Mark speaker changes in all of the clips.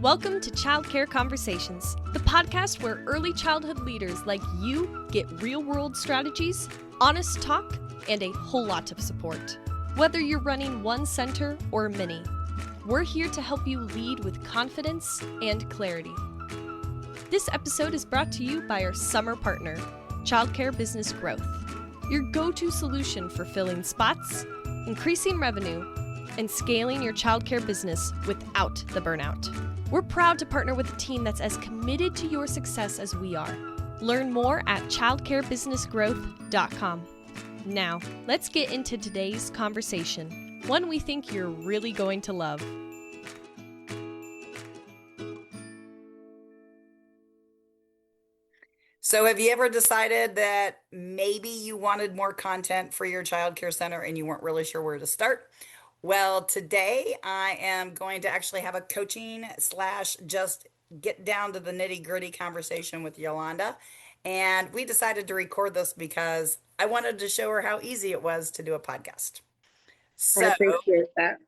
Speaker 1: Welcome to Childcare Conversations, the podcast where early childhood leaders like you get real-world strategies, honest talk, and a whole lot of support. Whether you're running one center or many, we're here to help you lead with confidence and clarity. This episode is brought to you by our summer partner, Childcare Business Growth, your go-to solution for filling spots, increasing revenue, and scaling your childcare business without the burnout. We're proud to partner with a team that's as committed to your success as we are. Learn more at childcarebusinessgrowth.com. Now, let's get into today's conversation, one we think you're really going to love.
Speaker 2: So have you ever decided that maybe you wanted more content for your childcare center and you weren't really sure where to start? Well, today I am going to actually have a coaching / just get down to the nitty gritty conversation with Yulonda. And we decided to record this because I wanted to show her how easy it was to do a podcast.
Speaker 3: I appreciate that.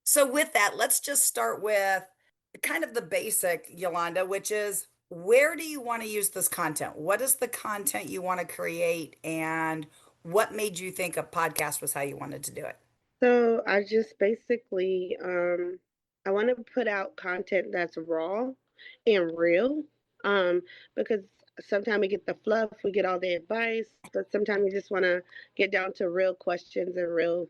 Speaker 2: So with that, let's just start with kind of the basic, Yulonda, which is, where do you want to use this content? What is the content you want to create? And what made you think a podcast was how you wanted to do it?
Speaker 3: So I just basically, I want to put out content that's raw and real, because sometimes we get the fluff, we get all the advice, but sometimes we just want to get down to real questions and real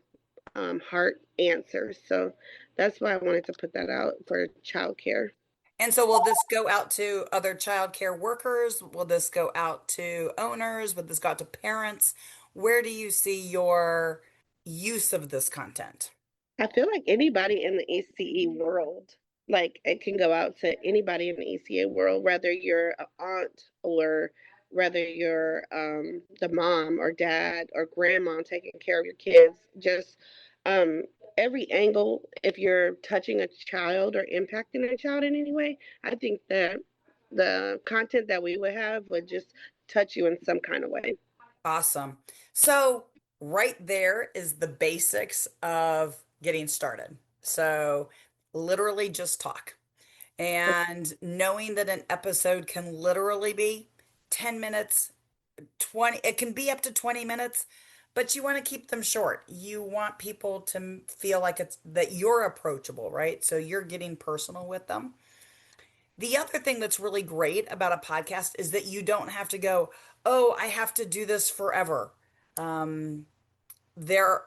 Speaker 3: heart answers. So that's why I wanted to put that out for childcare.
Speaker 2: And so will this go out to other childcare workers? Will this go out to owners? Will this go out to parents? Where do you see your use of this content?
Speaker 3: I feel like anybody in the ECE world, like it can go out to anybody in the ECA world, whether you're an aunt or whether you're the mom or dad or grandma taking care of your kids. Just um, every angle, if you're touching a child or impacting a child in any way, I think that the content that we would have would just touch you in some kind of way.
Speaker 2: Awesome. So right there is the basics of getting started. So literally just talk. And knowing that an episode can literally be 10 minutes, 20, it can be up to 20 minutes, but you want to keep them short. You want people to feel like it's that you're approachable, right? So you're getting personal with them. The other thing that's really great about a podcast is that you don't have to go, oh, I have to do this forever. There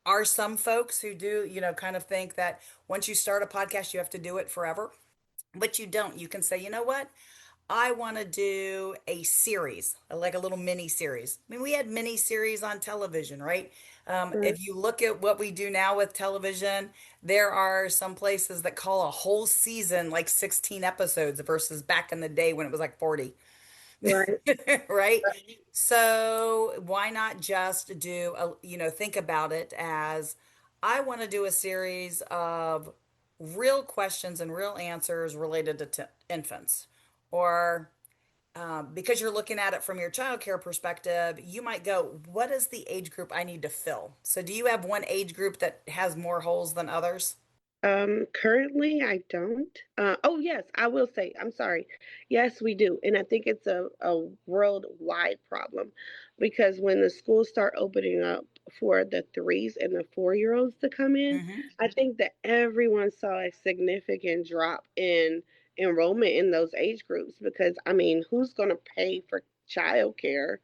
Speaker 2: are some folks who do, kind of think that once you start a podcast, you have to do it forever, but you don't. You can say, you know what? I want to do a series, like a little mini series. I mean, we had mini series on television, right? If you look at what we do now with television, there are some places that call a whole season like 16 episodes versus back in the day when it was like 40.
Speaker 3: Right.
Speaker 2: Right? So why not just do think about it as, I want to do a series of real questions and real answers related to infants. Or because you're looking at it from your childcare perspective, you might go, what is the age group I need to fill? So do you have one age group that has more holes than others?
Speaker 3: Currently I don't. Oh yes, I will say, I'm sorry. Yes, we do. And I think it's a worldwide problem because when the schools start opening up for the 3s and the 4-year-olds to come in,
Speaker 2: Hmm.
Speaker 3: I think that everyone saw a significant drop in enrollment in those age groups because I mean, who's going to pay for childcare?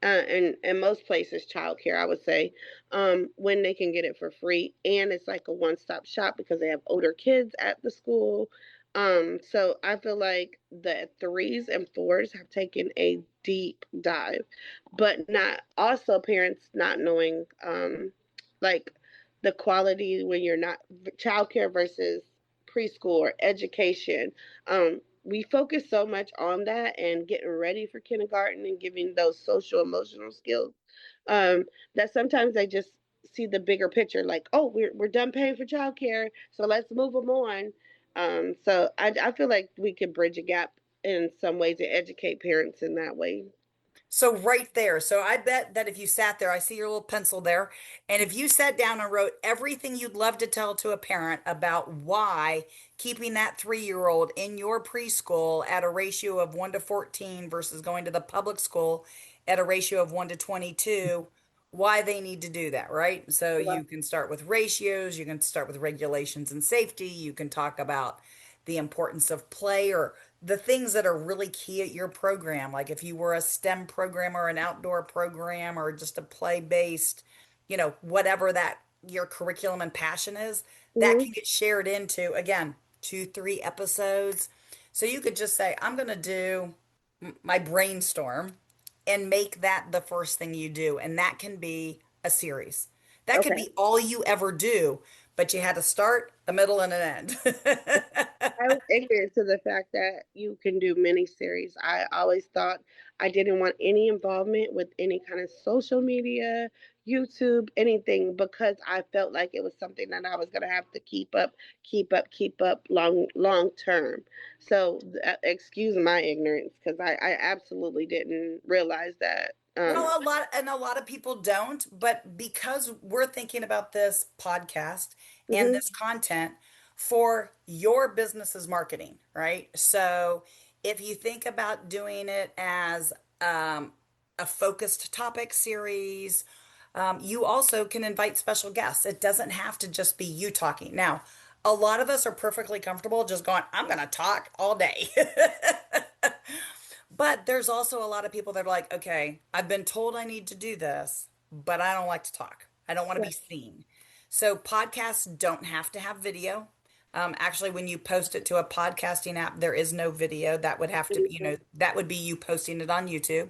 Speaker 3: And most places childcare, I would say, when they can get it for free, and it's like a one-stop shop because they have older kids at the school. So I feel like the 3s and 4s have taken a deep dive, but not also parents not knowing like the quality when you're not childcare versus preschool or education. We focus so much on that and getting ready for kindergarten and giving those social emotional skills, that sometimes they just see the bigger picture, like, oh, we're done paying for childcare, so let's move them on. So I feel like we could bridge a gap in some ways to educate parents in that way.
Speaker 2: So right there. So I bet that if you sat there, I see your little pencil there, and if you sat down and wrote everything you'd love to tell to a parent about why keeping that 3-year old in your preschool at a ratio of 1 to 14 versus going to the public school at a ratio of 1 to 22, why they need to do that, right? So
Speaker 3: Right.
Speaker 2: you can start with ratios, you can start with regulations and safety, you can talk about the importance of play or the things that are really key at your program. Like if you were a STEM program or an outdoor program or just a play based, whatever that your curriculum and passion is, that
Speaker 3: Hmm.
Speaker 2: can get shared into, again, 2, 3 episodes. So you could just say, I'm going to do my brainstorm and make that the first thing you do. And that can be a series. That could
Speaker 3: Okay.
Speaker 2: be all you ever do, but you had to start, a middle, and an end.
Speaker 3: I was ignorant to the fact that you can do miniseries. I always thought I didn't want any involvement with any kind of social media, YouTube, anything, because I felt like it was something that I was gonna have to keep up long term. So excuse my ignorance, because I absolutely didn't realize that.
Speaker 2: Well, a lot of people don't, but because we're thinking about this podcast and
Speaker 3: Mhm.
Speaker 2: this content for your business's marketing, right? So if you think about doing it as a focused topic series, you also can invite special guests. It doesn't have to just be you talking. Now, a lot of us are perfectly comfortable just going, I'm going to talk all day. But there's also a lot of people that are like, okay, I've been told I need to do this, but I don't like to talk. I don't want to be
Speaker 3: Right.
Speaker 2: seen. So podcasts don't have to have video. Actually, when you post it to a podcasting app, there is no video. That would have to,
Speaker 3: Mhm.
Speaker 2: that would be you posting it on YouTube.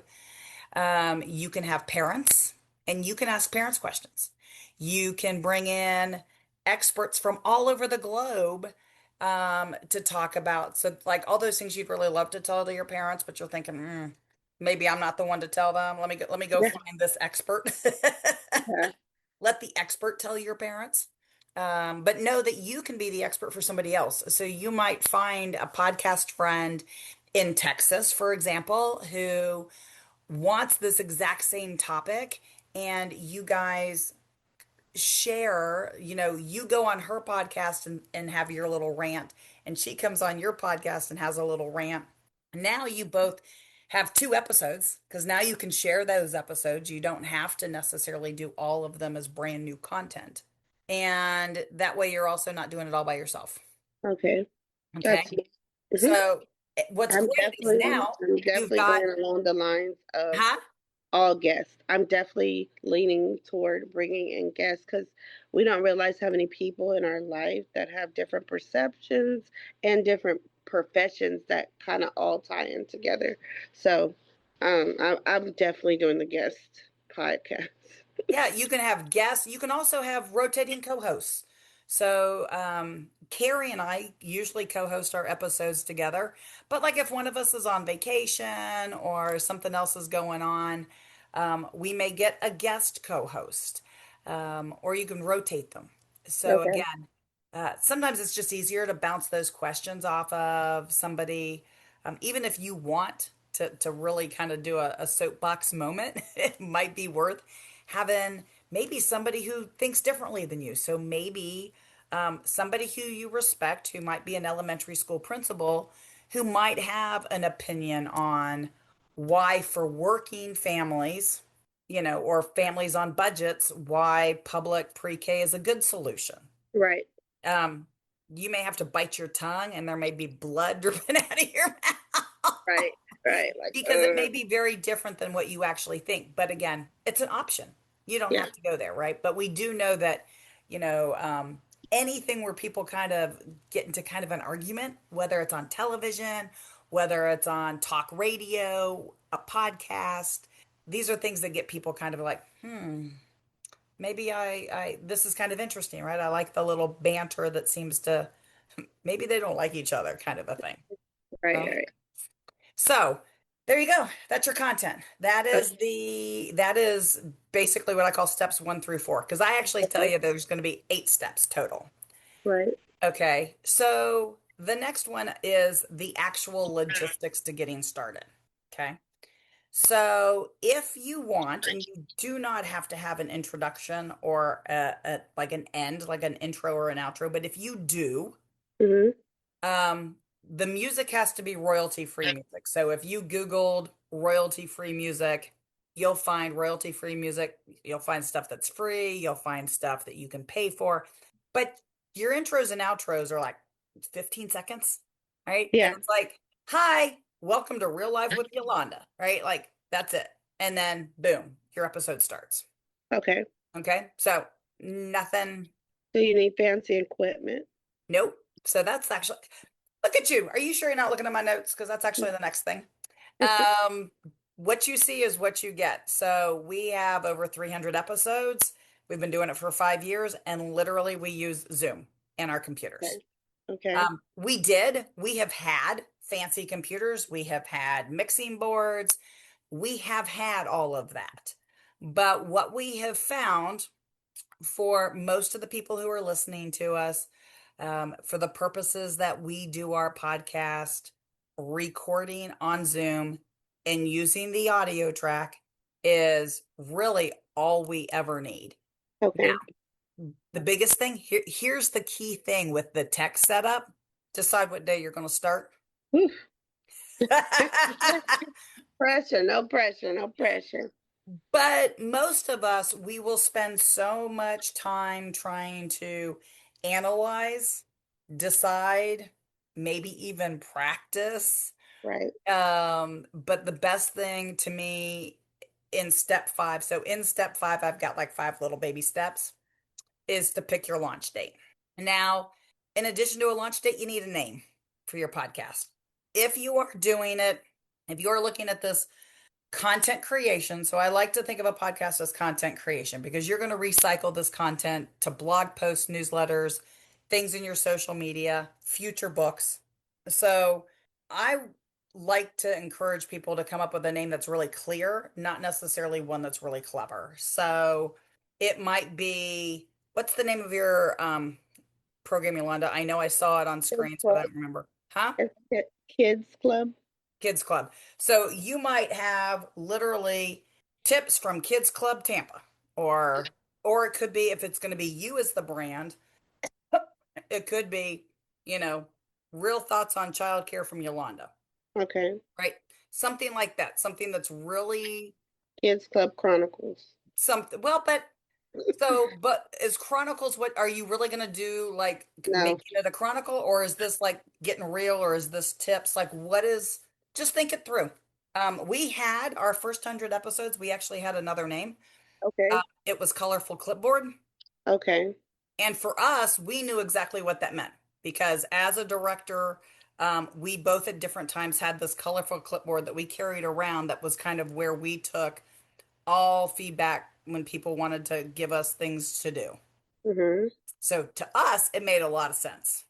Speaker 2: You can have parents and you can ask parents questions. You can bring in experts from all over the globe to talk about. So, like all those things you'd really love to tell to your parents, but you're thinking, maybe I'm not the one to tell them. Let me go
Speaker 3: Yeah.
Speaker 2: find this expert.
Speaker 3: Yeah.
Speaker 2: Let the expert tell your parents. But know that you can be the expert for somebody else. So you might find a podcast friend in Texas, for example, who wants this exact same topic, and you guys share, you go on her podcast and have your little rant, and she comes on your podcast and has a little rant. Now you both have 2 episodes because now you can share those episodes. You don't have to necessarily do all of them as brand new content. And that way you're also not doing it all by yourself.
Speaker 3: Okay.
Speaker 2: Okay.
Speaker 3: Got you. Mhm.
Speaker 2: So what's great is now
Speaker 3: I'm
Speaker 2: you've
Speaker 3: definitely
Speaker 2: got,
Speaker 3: going along the lines of
Speaker 2: huh?
Speaker 3: all guests. I'm definitely leaning toward bringing in guests because we don't realize how many people in our life that have different perceptions and different professions that kind of all tie in together. So, I'm definitely doing the guest podcast.
Speaker 2: Yeah, you can have guests. You can also have rotating co-hosts. So, Carrie and I usually co-host our episodes together. But like if one of us is on vacation or something else is going on, we may get a guest co-host, or you can rotate them. So
Speaker 3: Okay.
Speaker 2: again, sometimes it's just easier to bounce those questions off of somebody, even if you want to really kind of do a soapbox moment, it might be worth having maybe somebody who thinks differently than you. So maybe somebody who you respect, who might be an elementary school principal, who might have an opinion on why, for working families, or families on budgets, why public pre-K is a good solution.
Speaker 3: Right.
Speaker 2: Um, you may have to bite your tongue and there may be blood dripping out of your mouth
Speaker 3: Right. Right. Like,
Speaker 2: because it may be very different than what you actually think. But again, it's an option. You don't
Speaker 3: yeah.
Speaker 2: have to go there, right? But we do know that, you know, um, anything where people kind of get into kind of an argument, whether it's on television, whether it's on talk radio, a podcast, these are things that get people kind of like, maybe this is kind of interesting, right? I like the little banter that seems to, maybe they don't like each other kind of a thing,
Speaker 3: Right.
Speaker 2: right?
Speaker 3: Right.
Speaker 2: So there you go. That's your content. That is basically what I call steps 1 through 4. Because I actually tell
Speaker 3: Okay.
Speaker 2: you there's going to be 8 steps total.
Speaker 3: Right.
Speaker 2: Okay. So the next one is the actual logistics to getting started. Okay. So if you want, and you do not have to have an introduction or like an end, like an intro or an outro, but if you do,
Speaker 3: Mhm.
Speaker 2: um, the music has to be royalty-free music. So if you Googled royalty-free music, you'll find royalty-free music. You'll find stuff that's free. You'll find stuff that you can pay for. But your intros and outros are like 15 seconds, right? And
Speaker 3: Yeah.
Speaker 2: it's like, hi, welcome to Real Life with Yolanda, right? Like that's it. And then boom, your episode starts.
Speaker 3: Okay.
Speaker 2: Okay. So nothing,
Speaker 3: Do you need fancy equipment?
Speaker 2: nope. So that's actually, look at you. Are you sure you're not looking at my notes? Because that's actually the next thing. Um, what you see is what you get. So we have over 300 episodes. We've been doing it for 5 years, and literally we use Zoom and our computers.
Speaker 3: Okay. Okay.
Speaker 2: We have had fancy computers. We have had mixing boards. We have had all of that. But what we have found for most of the people who are listening to us, for the purposes that we do our podcast, recording on Zoom and using the audio track is really all we ever need.
Speaker 3: Okay.
Speaker 2: Now, the biggest thing here's the key thing with the tech setup. Decide what day you're going to start.
Speaker 3: Whew. Pressure, no pressure, no pressure.
Speaker 2: But most of us, we will spend so much time trying to analyze, decide, maybe even practice.
Speaker 3: Right.
Speaker 2: But the best thing to me in step five, so in step five, I've got like 5 little baby steps, is to pick your launch date. Now, in addition to a launch date, you need a name for your podcast. If you are doing it, if you are looking at this content creation. So I like to think of a podcast as content creation because you're going to recycle this content to blog posts, newsletters, things in your social media, future books. So I like to encourage people to come up with a name that's really clear, not necessarily one that's really clever. So it might be, what's the name of your program, Yolanda? I know I saw it on
Speaker 3: Kids
Speaker 2: screens, but I
Speaker 3: club.
Speaker 2: don't remember. Huh?
Speaker 3: Kids club.
Speaker 2: Kids Club. So you might have literally tips from Kids Club Tampa, or it could be if it's going to be you as the brand, it could be, you know, real thoughts on childcare from Yolanda,
Speaker 3: Okay.
Speaker 2: right? Something like that. Something that's really
Speaker 3: Kids Club Chronicles.
Speaker 2: something. Well, but is Chronicles, what are you really going to do? Like
Speaker 3: No.
Speaker 2: making it a chronicle, or is this like getting real, or is this tips? Like what is, just think it through. We had our first 100 episodes, we actually had another name.
Speaker 3: Okay.
Speaker 2: It was Colorful Clipboard.
Speaker 3: Okay.
Speaker 2: And for us, we knew exactly what that meant because as a director, we both at different times had this colorful clipboard that we carried around that was kind of where we took all feedback when people wanted to give us things to do.
Speaker 3: Mhm.
Speaker 2: So to us, it made a lot of sense,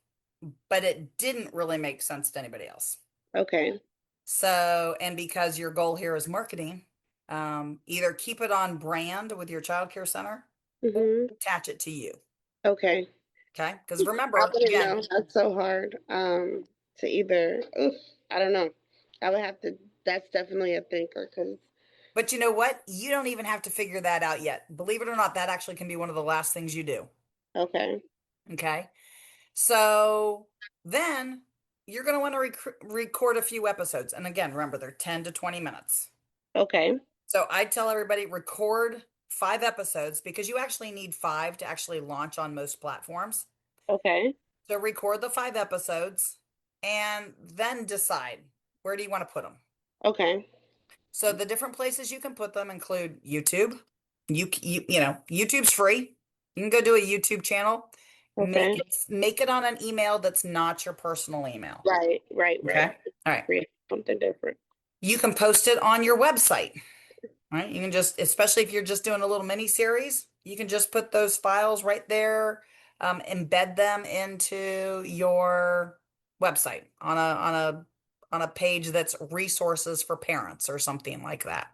Speaker 2: but it didn't really make sense to anybody else.
Speaker 3: Okay.
Speaker 2: So, and because your goal here is marketing, either keep it on brand with your childcare center or
Speaker 3: Mhm.
Speaker 2: attach it to you.
Speaker 3: Okay.
Speaker 2: Okay. Because
Speaker 3: I
Speaker 2: remember,
Speaker 3: wouldn't
Speaker 2: again,
Speaker 3: know. That's so hard. To either. Oof, I don't know. I would have to. That's definitely a thinker. Cause
Speaker 2: but you know what? You don't even have to figure that out yet. Believe it or not, that actually can be one of the last things you do.
Speaker 3: okay.
Speaker 2: Okay. So then you're going to want to record a few episodes. And again, remember, they're 10 to 20 minutes.
Speaker 3: Okay.
Speaker 2: So I tell everybody record 5 episodes because you actually need 5 to actually launch on most platforms.
Speaker 3: Okay.
Speaker 2: So record the 5 episodes and then decide where do you want to put them.
Speaker 3: Okay.
Speaker 2: So the different places you can put them include YouTube. You know, YouTube's free. You can go do a YouTube channel.
Speaker 3: Okay.
Speaker 2: Make it on an email that's not your personal email.
Speaker 3: Right. Right.
Speaker 2: Okay.
Speaker 3: Right.
Speaker 2: All right.
Speaker 3: Create something different.
Speaker 2: You can post it on your website. Right? You can just, especially if you're just doing a little mini series, you can just put those files right there, embed them into your website on a page that's resources for parents or something like that.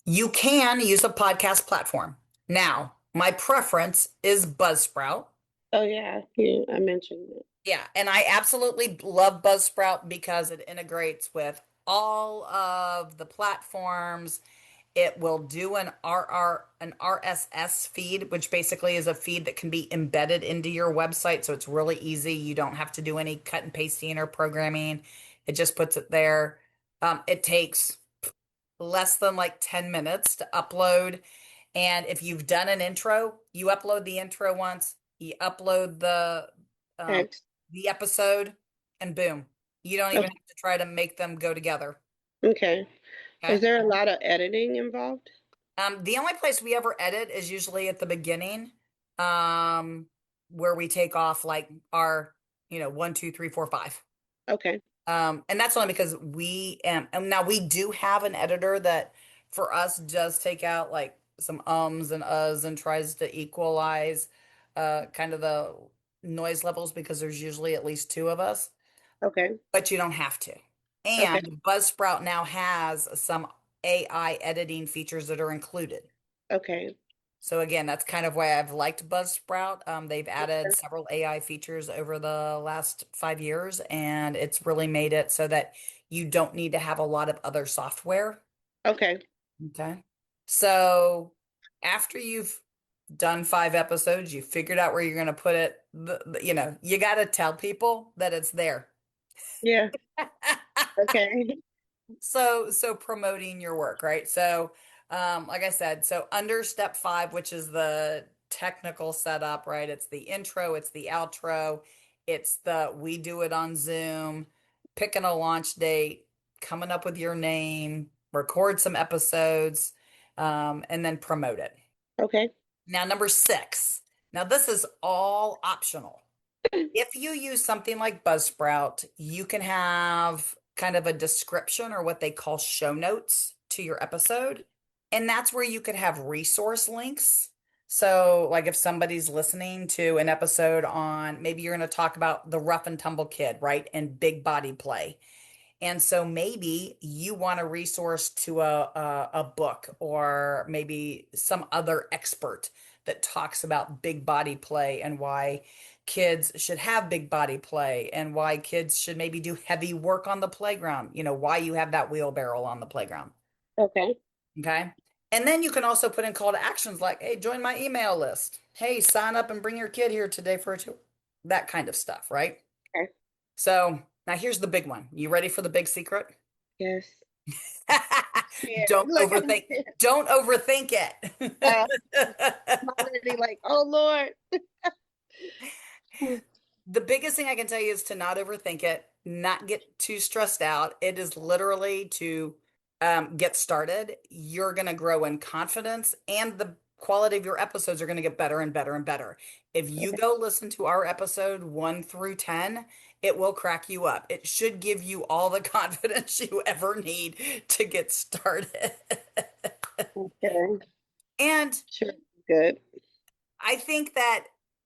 Speaker 2: You can use a podcast platform. Now, my preference is Buzzsprout.
Speaker 3: Oh yeah. I mentioned it.
Speaker 2: Yeah, and I absolutely love Buzzsprout because it integrates with all of the platforms. It will do an RSS feed, which basically is a feed that can be embedded into your website. So it's really easy. You don't have to do any cut and pasting or programming. It just puts it there. It takes less than like 10 minutes to upload. And if you've done an intro, you upload the intro once, you upload um,
Speaker 3: Okay.
Speaker 2: the episode, and boom. You don't even
Speaker 3: Okay.
Speaker 2: have to try to make them go together.
Speaker 3: Okay. Is
Speaker 2: Okay.
Speaker 3: there a lot of editing involved?
Speaker 2: The only place we ever edit is usually at the beginning, um, where we take off like our, one, two, three, four, five.
Speaker 3: Okay.
Speaker 2: And that's only because and now we do have an editor that for us does take out like some ums and uhs and tries to equalize kind of the noise levels because there's usually at least two of us,
Speaker 3: Okay.
Speaker 2: but you don't have to.
Speaker 3: Okay.
Speaker 2: And Buzzsprout now has some AI editing features that are included.
Speaker 3: Okay.
Speaker 2: So again, that's kind of why I've liked Buzzsprout. They've added several AI features over the last 5 years, and it's really made it so that you don't need to have a lot of other software.
Speaker 3: Okay.
Speaker 2: Okay. So after you've done 5 episodes, you figured out where you're going to put it, you got to tell people that it's there.
Speaker 3: Yeah. Okay.
Speaker 2: So promoting your work, right? So like I said, so under step 5, which is the technical setup, right? It's the intro, it's the outro, it's the we do it on Zoom, picking a launch date, coming up with your name, record some episodes, and then promote it.
Speaker 3: Okay.
Speaker 2: Now number 6. Now this is all optional. If you use something like Buzzsprout, you can have kind of a description or what they call show notes to your episode. And that's where you could have resource links. So, like if somebody's listening to an episode on, maybe you're going to talk about the rough and tumble kid, right? And big body play. And so maybe you want a resource to a book or maybe some other expert that talks about big body play and why kids should have big body play and why kids should maybe do heavy work on the playground, why you have that wheelbarrow on the playground.
Speaker 3: Okay.
Speaker 2: Okay. And then you can also put in call to actions like, hey, join my email list. Hey, sign up and bring your kid here today for a tour. That kind of stuff, right?
Speaker 3: Okay.
Speaker 2: So now here's the big one. You ready for the big secret?
Speaker 3: Yes. Yeah.
Speaker 2: Don't
Speaker 3: Look, I'm
Speaker 2: overthink. Don't overthink it.
Speaker 3: already like, oh Lord.
Speaker 2: The biggest thing I can tell you is to not overthink it, not get too stressed out. It is literally to get started. You're going to grow in confidence, and the quality of your episodes are going to get better and better and better. If you
Speaker 3: Okay.
Speaker 2: go listen to our episode 1 through 10, it will crack you up. It should give you all the confidence you ever need to get started.
Speaker 3: Okay.
Speaker 2: And
Speaker 3: Sure. Good.
Speaker 2: I think that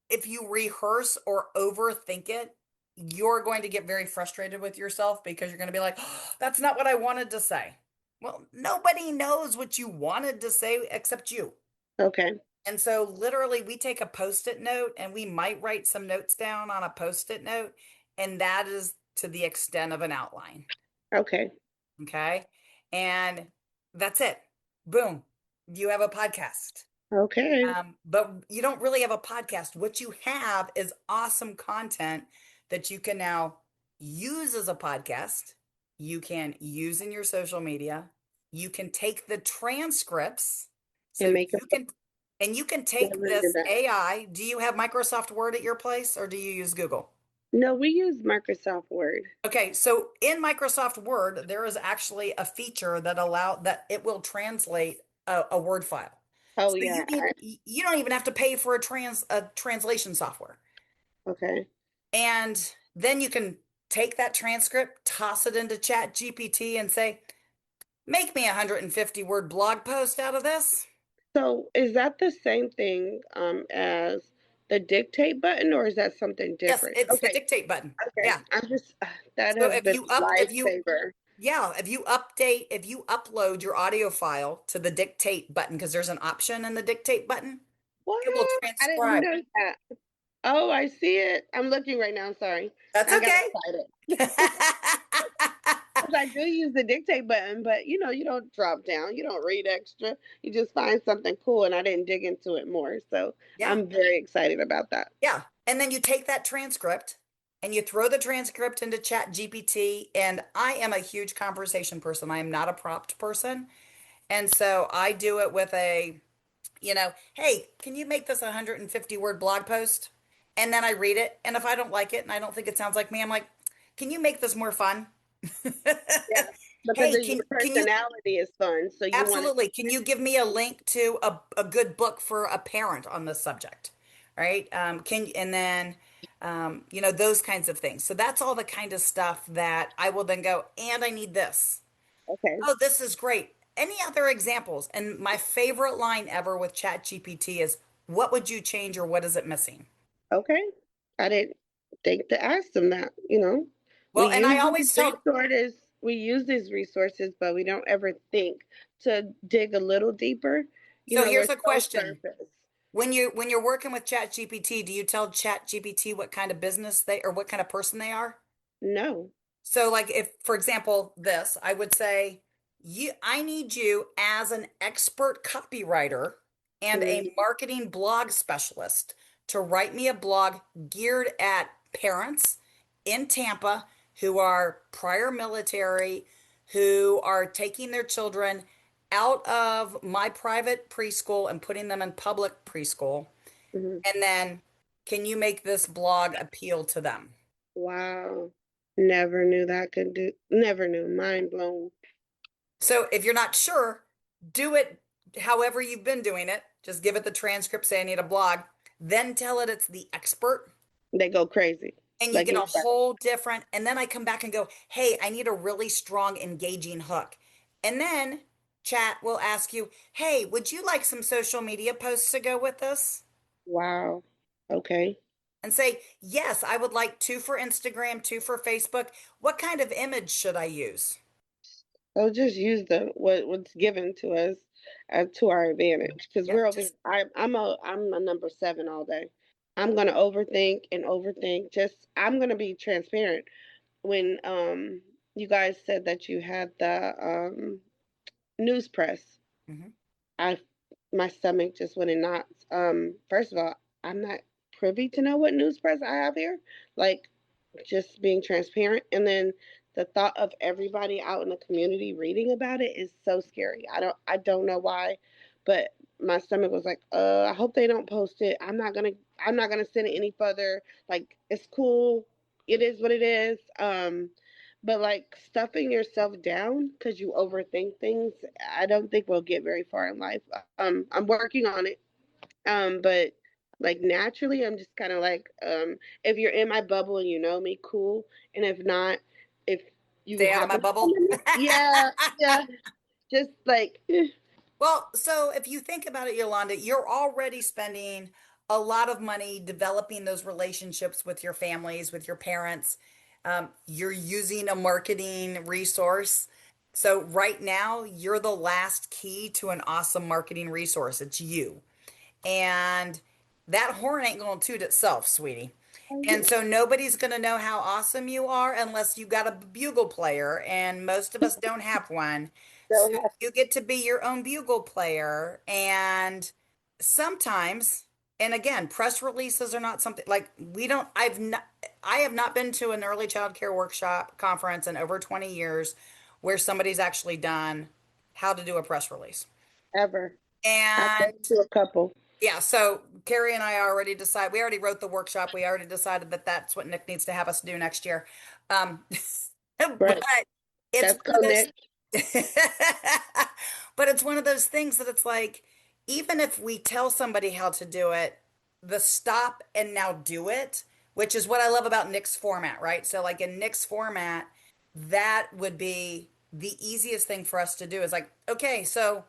Speaker 2: if you rehearse or overthink it, you're going to get very frustrated with yourself because you're going to be like, oh, that's not what I wanted to say. Well, nobody knows what you wanted to say except you.
Speaker 3: Okay.
Speaker 2: And so, literally, we take a post it note and we might write some notes down on a post it note. And that is to the extent of an outline.
Speaker 3: Okay.
Speaker 2: Okay. And that's it. Boom. You have a podcast.
Speaker 3: Okay.
Speaker 2: But you don't really have a podcast. What you have is awesome content that you can now use as a podcast. You can use in your social media. You can take the transcripts. So
Speaker 3: And make it
Speaker 2: you can take
Speaker 3: deliver to
Speaker 2: this
Speaker 3: that.
Speaker 2: AI. Do you have Microsoft Word at your place or do you use Google?
Speaker 3: No, we use Microsoft Word.
Speaker 2: Okay, so in Microsoft Word, there is actually a feature that it will translate a Word file.
Speaker 3: Oh
Speaker 2: So
Speaker 3: yeah.
Speaker 2: you don't even have to pay for a translation software.
Speaker 3: Okay.
Speaker 2: And then you can take that transcript, toss it into ChatGPT and say, make me a 150 word blog post out of this.
Speaker 3: So is that the same thing as the dictate button, or is that something
Speaker 2: Yes,
Speaker 3: different?
Speaker 2: it's the
Speaker 3: Okay.
Speaker 2: dictate button.
Speaker 3: Okay.
Speaker 2: Yeah.
Speaker 3: I'm just that
Speaker 2: So
Speaker 3: has been a lifesaver.
Speaker 2: if you upload your audio file to the dictate button, because there's an option in the dictate button,
Speaker 3: What?
Speaker 2: it will
Speaker 3: I didn't
Speaker 2: transcribe.
Speaker 3: know that. Oh, I see it. I'm looking right now. Sorry.
Speaker 2: That's
Speaker 3: I got
Speaker 2: okay.
Speaker 3: excited. 'Cause I do use the dictate button, but you don't drop down, you don't read extra. You just find something cool, and I didn't dig into it more. So
Speaker 2: Yeah.
Speaker 3: I'm very excited about that.
Speaker 2: Yeah. And then you take that transcript and you throw the transcript into Chat GPT. And I am a huge conversation person. I am not a prompt person. And so I do it with hey, can you make this a 150 word blog post? And then I read it. And if I don't like it and I don't think it sounds like me, I'm like, can you make this more fun?
Speaker 3: Yeah, because
Speaker 2: Hey,
Speaker 3: your
Speaker 2: can you
Speaker 3: personality is fun, so you want
Speaker 2: absolutely, can you give me a link to a good book for a parent on this subject? Right? And then those kinds of things. So that's all the kind of stuff that I will then go, and I need this.
Speaker 3: to. Okay,
Speaker 2: Oh, this is great. Any other examples? And my favorite line ever with ChatGPT is, what would you change or what is it missing?
Speaker 3: okay. I didn't think to ask them that. We
Speaker 2: Well, and I
Speaker 3: use these
Speaker 2: always tell,
Speaker 3: resources. We use these resources, but we don't ever think to dig a little deeper.
Speaker 2: so
Speaker 3: We're
Speaker 2: here's a
Speaker 3: so
Speaker 2: question.
Speaker 3: surface.
Speaker 2: When you're working with ChatGPT, do you tell ChatGPT what kind of business they or what kind of person they are?
Speaker 3: No.
Speaker 2: So like if for example this, I would say I need you as an expert copywriter and
Speaker 3: Mm,
Speaker 2: a marketing blog specialist to write me a blog geared at parents in Tampa who are prior military, who are taking their children out of my private preschool and putting them in public preschool.
Speaker 3: mhm.
Speaker 2: And then can you make this blog appeal to them?
Speaker 3: Wow. Never knew that could do. Never knew. Mind blown.
Speaker 2: So if you're not sure, do it however you've been doing it. Just give it the transcript, say I need a blog, then tell it it's the expert,
Speaker 3: They go crazy.
Speaker 2: and you
Speaker 3: Like
Speaker 2: get a
Speaker 3: anybody.
Speaker 2: whole different. And then I come back and go, hey, I need a really strong, engaging hook. And then chat will ask you, hey, would you like some social media posts to go with this?
Speaker 3: Wow. Okay.
Speaker 2: And say, yes, I would like two for Instagram, two for Facebook. What kind of image should I use?
Speaker 3: So just use what's given to us to our advantage because we're
Speaker 2: Yep,
Speaker 3: over here.
Speaker 2: just
Speaker 3: I'm a number seven all day. I'm gonna overthink and overthink. Just I'm gonna be transparent. When you guys said that you had the news press,
Speaker 2: mhm.
Speaker 3: I my stomach just went in knots. First of all, I'm not privy to know what news press I have here. Like just being transparent, and then the thought of everybody out in the community reading about it is so scary. I don't know why, but my stomach was like, I hope they don't post it. I'm not gonna send it any further. Like it's cool. It is what it is. But like stuffing yourself down because you overthink things, I don't think we'll get very far in life. I'm working on it. But like naturally, I'm just kind of like, if you're in my bubble and you know me, cool. And if not, if you
Speaker 2: Stay out of my
Speaker 3: happen to come
Speaker 2: bubble.
Speaker 3: in it, yeah, yeah, just like,
Speaker 2: Well, so if you think about it, Yolanda, you're already spending a lot of money developing those relationships with your families, with your parents. You're using a marketing resource. So right now, you're the last key to an awesome marketing resource. It's you. And that horn ain't going to toot itself, sweetie. And so nobody's going to know how awesome you are unless you got a bugle player, and most of us don't have one. So
Speaker 3: so
Speaker 2: you get to be your own bugle player. And sometimes, and again, press releases are not something like I have not been to an early child care workshop conference in over 20 years where somebody's actually done how to do a press release.
Speaker 3: ever. I've been
Speaker 2: And
Speaker 3: to a couple.
Speaker 2: yeah, so Carrie and I we already wrote the workshop. We already decided that that's what Nick needs to have us do next year. Um, but
Speaker 3: Right.
Speaker 2: it's
Speaker 3: That's
Speaker 2: one of
Speaker 3: go
Speaker 2: those,
Speaker 3: Nick.
Speaker 2: but it's one of those things that it's like, even if we tell somebody how to do it, the stop and now do it, which is what I love about Nick's format, right? So like in Nick's format, that would be the easiest thing for us to do is like, okay, so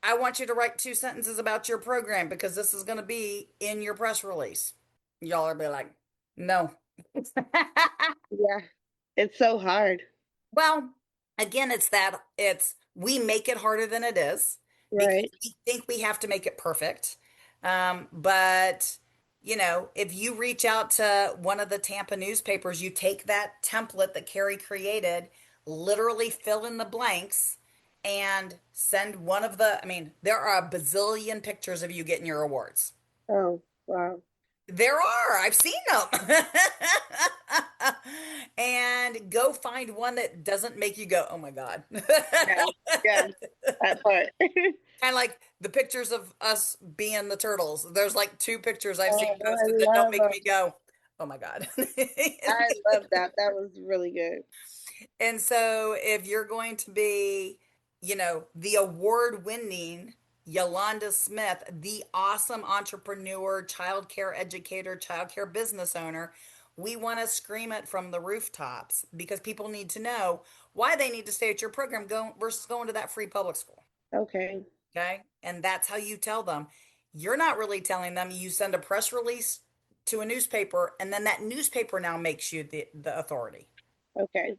Speaker 2: I want you to write two sentences about your program because this is going to be in your press release. Y'all are be like, no.
Speaker 3: Yeah. It's so hard.
Speaker 2: Well, again, we make it harder than it is because
Speaker 3: Right.
Speaker 2: we think we have to make it perfect. But if you reach out to one of the Tampa newspapers, you take that template that Carrie created, literally fill in the blanks and send one of the, I mean, there are a bazillion pictures of you getting your awards.
Speaker 3: Oh, wow.
Speaker 2: There are. I've seen them. And go find one that doesn't make you go, oh my God.
Speaker 3: Yeah, yeah, that part.
Speaker 2: Kind of like the pictures of us being the turtles. There's like two pictures I've seen
Speaker 3: Oh,
Speaker 2: posted that
Speaker 3: I
Speaker 2: don't
Speaker 3: love
Speaker 2: make me go, oh my God.
Speaker 3: I love that. That was really good.
Speaker 2: And so if you're going to be, the award winning Yolanda Smith, the awesome entrepreneur, childcare educator, childcare business owner, we want to scream it from the rooftops because people need to know why they need to stay at your program versus going to that free public school.
Speaker 3: Okay.
Speaker 2: Okay. And that's how you tell them. You're not really telling them. You send a press release to a newspaper, and then that newspaper now makes you the authority.
Speaker 3: Okay.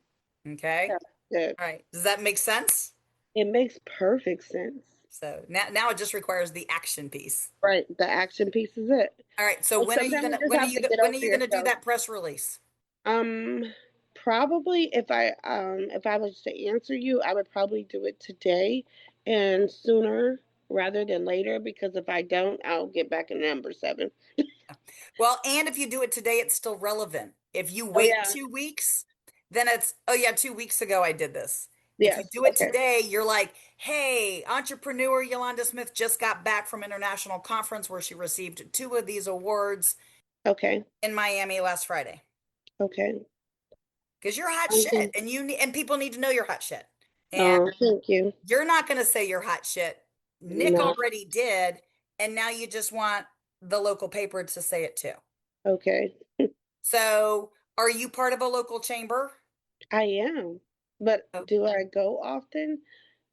Speaker 2: Okay.
Speaker 3: That's good.
Speaker 2: All right. Does that make sense?
Speaker 3: It makes perfect sense.
Speaker 2: So now it just requires the action piece.
Speaker 3: Right. The action piece is it.
Speaker 2: All right. So
Speaker 3: And sometimes you just have to get
Speaker 2: when are
Speaker 3: over
Speaker 2: you gonna do
Speaker 3: yourself.
Speaker 2: that press release?
Speaker 3: Um, Probably if I was to answer you, I would probably do it today and sooner rather than later because if I don't, I'll get back in number seven.
Speaker 2: Well, and if you do it today, it's still relevant. If you
Speaker 3: Oh
Speaker 2: wait
Speaker 3: yeah.
Speaker 2: 2 weeks, then it's, oh yeah, 2 weeks ago I did this. If you
Speaker 3: Yes.
Speaker 2: do it
Speaker 3: Okay.
Speaker 2: today, you're like, hey, entrepreneur Yolanda Smith just got back from international conference where she received two of these awards
Speaker 3: Okay.
Speaker 2: in Miami last Friday.
Speaker 3: Okay.
Speaker 2: Because you're hot shit,
Speaker 3: Okay.
Speaker 2: and and people need to know you're hot shit. And
Speaker 3: Oh, thank you.
Speaker 2: you're not going to say you're hot shit. Nick
Speaker 3: No.
Speaker 2: already did, and now you just want the local paper to say it too.
Speaker 3: Okay.
Speaker 2: So, are you part of a local chamber?
Speaker 3: I am. But
Speaker 2: Oh,
Speaker 3: do I go often?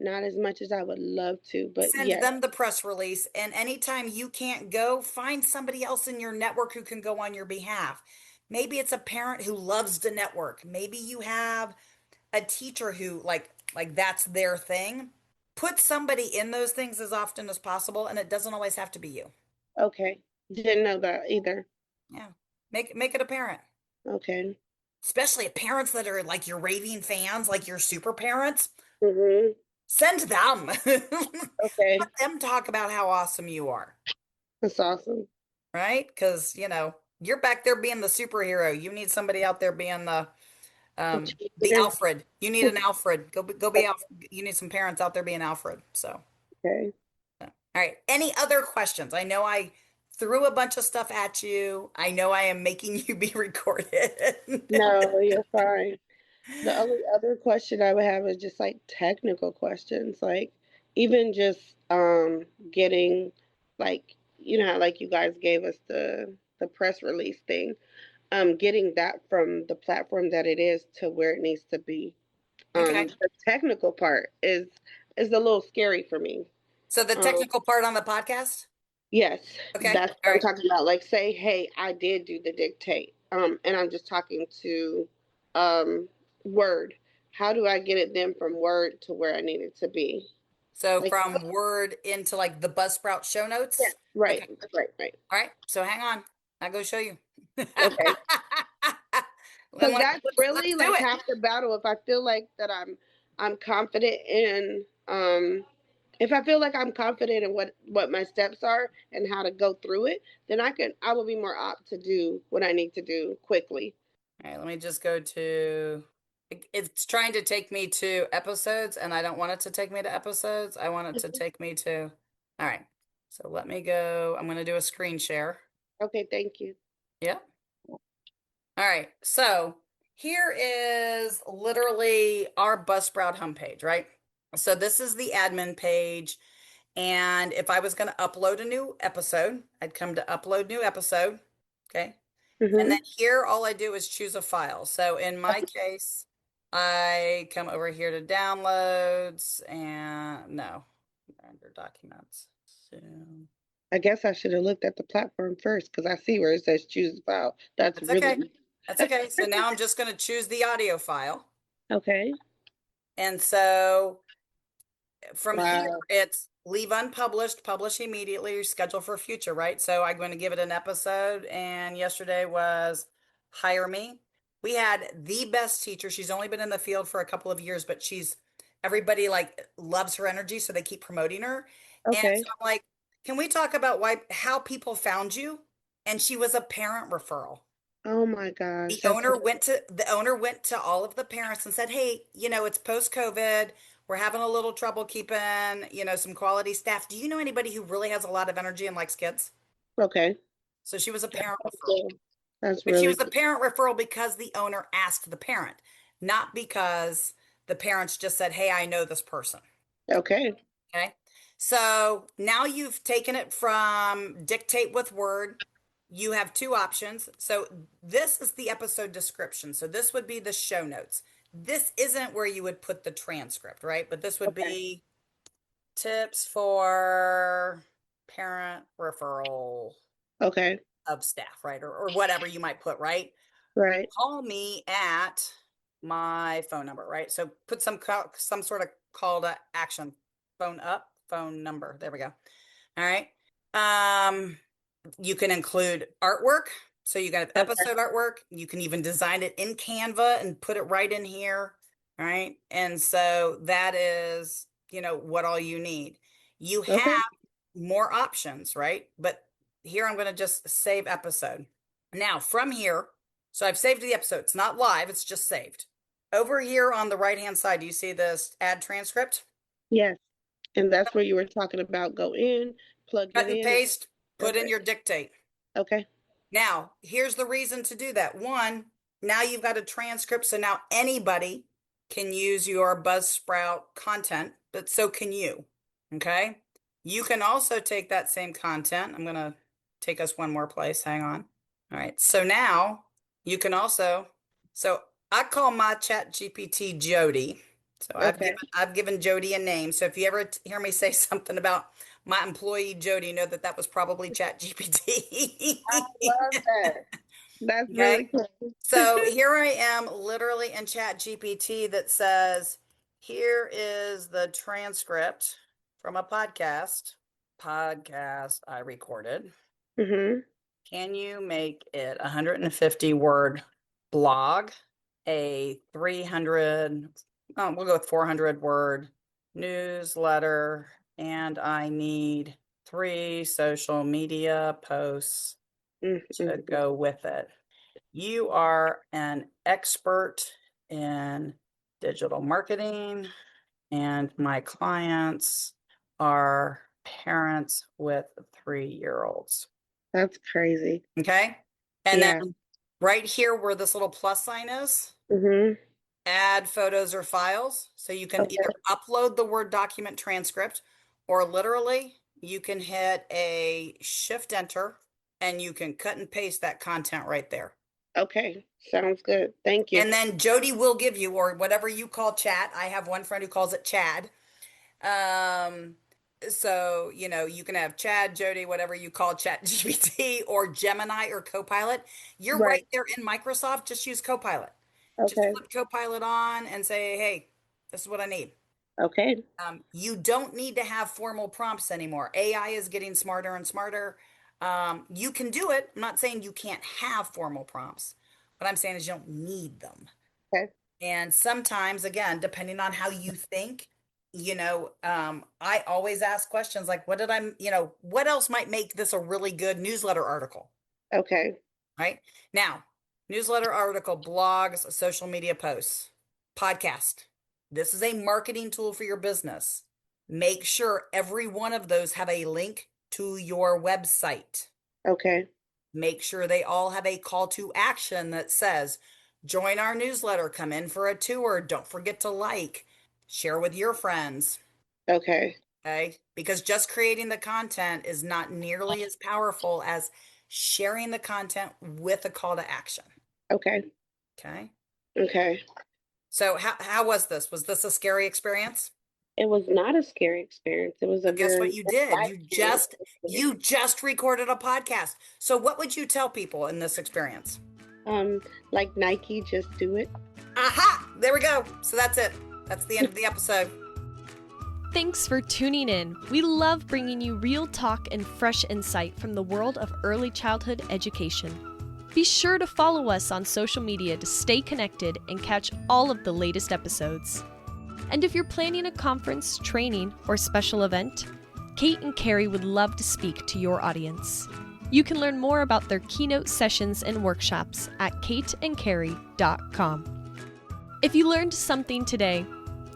Speaker 3: Not as much as I would love to, but
Speaker 2: send
Speaker 3: yes.
Speaker 2: them the press release, and anytime you can't go, find somebody else in your network who can go on your behalf. Maybe it's a parent who loves to network. Maybe you have a teacher who like that's their thing. Put somebody in those things as often as possible, and it doesn't always have to be you.
Speaker 3: Okay. Didn't know that either.
Speaker 2: Yeah. Make it a parent.
Speaker 3: Okay.
Speaker 2: Especially parents that are like your raving fans, like your super parents.
Speaker 3: Mhm.
Speaker 2: Send them. Let
Speaker 3: Okay.
Speaker 2: them talk about how awesome you are,
Speaker 3: That's awesome.
Speaker 2: right? Because, you're back there being the superhero. You need somebody out there being the
Speaker 3: Cheerleader.
Speaker 2: Alfred. You need an Alfred. Go be Alfred. You need some parents out there being Alfred. So,
Speaker 3: Okay.
Speaker 2: all right. Any other questions? I know I threw a bunch of stuff at you. I know I am making you be recorded.
Speaker 3: No, you're fine. The only other question I would have is just like technical questions, like even just getting like you know how like you guys gave us the press release thing, getting that from the platform that it is to where it needs to be.
Speaker 2: Okay.
Speaker 3: The technical part is a little scary for me.
Speaker 2: So the
Speaker 3: Um,
Speaker 2: technical part on the podcast?
Speaker 3: yes,
Speaker 2: Okay.
Speaker 3: that's
Speaker 2: All
Speaker 3: what I'm
Speaker 2: right.
Speaker 3: talking about. Like say, hey, I did do the dictate, and I'm just talking to um Word. How do I get it then from Word to where I need it to be?
Speaker 2: So
Speaker 3: Like,
Speaker 2: from Word into like the Buzzsprout show
Speaker 3: yeah,
Speaker 2: notes.
Speaker 3: right,
Speaker 2: Okay.
Speaker 3: right.
Speaker 2: All right. So hang on. I'll go show you.
Speaker 3: Okay.
Speaker 2: Then
Speaker 3: Because that's
Speaker 2: let's
Speaker 3: really
Speaker 2: do
Speaker 3: like
Speaker 2: it.
Speaker 3: half the battle. If I feel like that I'm confident in if I feel like I'm confident in what my steps are and how to go through it, then I will be more apt to do what I need to do quickly.
Speaker 2: All right, let me just go to it's trying to take me to episodes, and I don't want it to take me to episodes. I want it to take me to all right. So let me go. I'm gonna do a screen share.
Speaker 3: Okay, thank you.
Speaker 2: Yep. All right. So here is literally our Buzzsprout homepage, right? So this is the admin page. And if I was going to upload a new episode, I'd come to upload new episode. Okay. And then
Speaker 3: Mhm.
Speaker 2: here, all I do is choose a file. So in my case, I come over here to downloads and no, under documents. So
Speaker 3: I guess I should have looked at the platform first because I see where it says choose file. That's
Speaker 2: that's okay.
Speaker 3: really
Speaker 2: That's okay. So now I'm just going to choose the audio file.
Speaker 3: okay.
Speaker 2: And so from here,
Speaker 3: Wow.
Speaker 2: it's leave unpublished, publish immediately, schedule for future, right? So I'm going to give it an episode. And yesterday was hire me. We had the best teacher. She's only been in the field for a couple of years, but everybody like loves her energy, so they keep promoting her. And
Speaker 3: Okay.
Speaker 2: so I'm like, can we talk about how people found you? And she was a parent referral.
Speaker 3: Oh my gosh,
Speaker 2: The
Speaker 3: that's
Speaker 2: owner went to all of the parents and said, "Hey, it's post-COVID. We're having a little trouble keeping, some quality staff. Do you know anybody who really has a lot of energy and likes kids?"
Speaker 3: okay.
Speaker 2: So she was a parent
Speaker 3: That's
Speaker 2: referral.
Speaker 3: cool. That's
Speaker 2: But she
Speaker 3: really
Speaker 2: was a
Speaker 3: cool.
Speaker 2: parent referral because the owner asked the parent, not because the parents just said, "Hey, I know this person."
Speaker 3: Okay.
Speaker 2: Okay. So now you've taken it from dictate with word. You have two options. So this is the episode description. So this would be the show notes. This isn't where you would put the transcript, right? But this would
Speaker 3: Okay.
Speaker 2: be tips for parent referral
Speaker 3: Okay.
Speaker 2: of staff, right? Or whatever you might put, right?
Speaker 3: Right.
Speaker 2: Call me at my phone number, right? So put some sort of call to action. Phone number. There we go. All right. Um, you can include artwork. So you got
Speaker 3: Okay.
Speaker 2: episode artwork. You can even design it in Canva and put it right in here. All right. And so that is, what all you need. You have
Speaker 3: Okay.
Speaker 2: more options, right? But here I'm going to just save episode. Now from here, so I've saved the episode. It's not live, it's just saved. Over here on the right-hand side, do you see this add transcript?
Speaker 3: Yes. And that's where you were talking about go in, plug
Speaker 2: Cut
Speaker 3: it
Speaker 2: and
Speaker 3: in.
Speaker 2: paste, put in
Speaker 3: Okay.
Speaker 2: your dictate.
Speaker 3: Okay.
Speaker 2: Now, here's the reason to do that. One, now you've got a transcript, so now anybody can use your Buzzsprout content, but so can you. Okay? You can also take that same content. I'm going to take us one more place. Hang on. All right. So now you can also, so I call my ChatGPT Jody. So
Speaker 3: Okay.
Speaker 2: I've given Jody a name. So if you ever hear me say something about my employee Jody, know that was probably ChatGPT.
Speaker 3: I love that. That's
Speaker 2: Okay.
Speaker 3: really cool.
Speaker 2: So here I am literally in ChatGPT that says, here is the transcript from a podcast I recorded.
Speaker 3: Mhm.
Speaker 2: Can you make it 150 word blog, a 300, we'll go with 400 word newsletter, and I need 3 social media posts to
Speaker 3: Mm-hmm.
Speaker 2: go with it. You are an expert in digital marketing, and my clients are parents with 3-year-olds.
Speaker 3: That's crazy.
Speaker 2: Okay. And
Speaker 3: Yeah.
Speaker 2: then right here where this little plus sign is,
Speaker 3: Mhm.
Speaker 2: add photos or files. So you can
Speaker 3: Okay.
Speaker 2: either upload the Word document transcript, or literally you can hit a shift enter and you can cut and paste that content right there.
Speaker 3: Okay. Sounds good. Thank you.
Speaker 2: And then Jody will give you, or whatever you call chat. I have one friend who calls it Chad. Um, so, you can have Chad, Jody, whatever you call Chat GPT or Gemini or Copilot. You're right
Speaker 3: Right.
Speaker 2: there in Microsoft. Just use Copilot. Just
Speaker 3: Okay.
Speaker 2: flip Copilot on and say, hey, this is what I need.
Speaker 3: Okay.
Speaker 2: You don't need to have formal prompts anymore. AI is getting smarter and smarter. You can do it. I'm not saying you can't have formal prompts. What I'm saying is you don't need them.
Speaker 3: Okay.
Speaker 2: And sometimes, again, depending on how you think, I always ask questions like, what else might make this a really good newsletter article?
Speaker 3: Okay.
Speaker 2: Right? Now, newsletter article, blogs, social media posts, podcast. This is a marketing tool for your business. Make sure every one of those have a link to your website.
Speaker 3: Okay.
Speaker 2: Make sure they all have a call to action that says, join our newsletter, come in for a tour, don't forget to share with your friends.
Speaker 3: Okay.
Speaker 2: Okay. Because just creating the content is not nearly as powerful as sharing the content with a call to action.
Speaker 3: Okay.
Speaker 2: Okay.
Speaker 3: Okay.
Speaker 2: So how was this? Was this a scary experience?
Speaker 3: It was not a scary experience. It was a
Speaker 2: But guess what
Speaker 3: very
Speaker 2: you did?
Speaker 3: life-changing
Speaker 2: You
Speaker 3: experience.
Speaker 2: just recorded a podcast. So what would you tell people in this experience?
Speaker 3: Like Nike, just do it.
Speaker 2: Aha! There we go. So that's it. That's the end of the episode.
Speaker 1: Thanks for tuning in. We love bringing you real talk and fresh insight from the world of early childhood education. Be sure to follow us on social media to stay connected and catch all of the latest episodes. And if you're planning a conference, training, or special event, Kate and Carrie would love to speak to your audience. You can learn more about their keynote sessions and workshops at kateandcarrie.com. If you learned something today,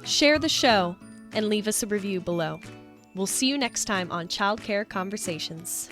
Speaker 1: share the show and leave us a review below. We'll see you next time on Childcare Conversations.